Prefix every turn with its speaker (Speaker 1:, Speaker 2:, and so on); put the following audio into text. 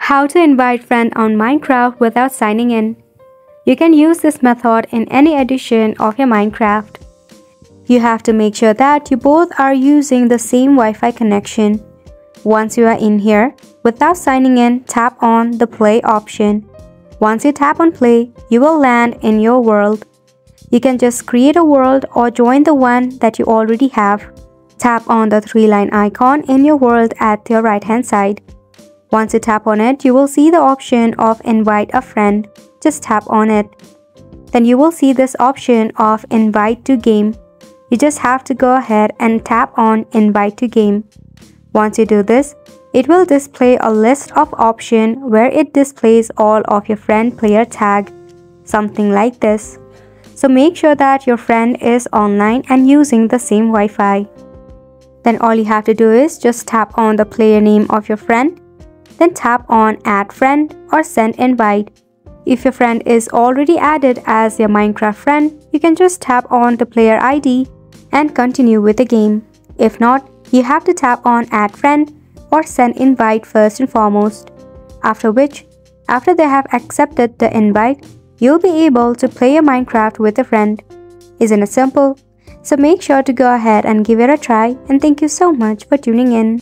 Speaker 1: How to invite friend on Minecraft without signing in. You can use this method in any edition of your Minecraft. You have to make sure that you both are using the same Wi-Fi connection. Once you are in here, without signing in, tap on the play option. Once you tap on play, you will land in your world. You can just create a world or join the one that you already have. Tap on the 3-line icon in your world at your right-hand side. Once you tap on it, you will see the option of invite a friend. Just tap on it. Then you will see this option of invite to game. You just have to go ahead and tap on invite to game. Once you do this, it will display a list of options where it displays all of your friend player tag, something like this. So make sure that your friend is online and using the same Wi-Fi. Then all you have to do is just tap on the player name of your friend, then tap on add friend or send invite. If your friend is already added as your Minecraft friend, you can just tap on the player ID and continue with the game. If not, you have to tap on add friend or send invite first and foremost. After which, after they have accepted the invite, you'll be able to play your Minecraft with a friend. Isn't it simple? So make sure to go ahead and give it a try, and thank you so much for tuning in.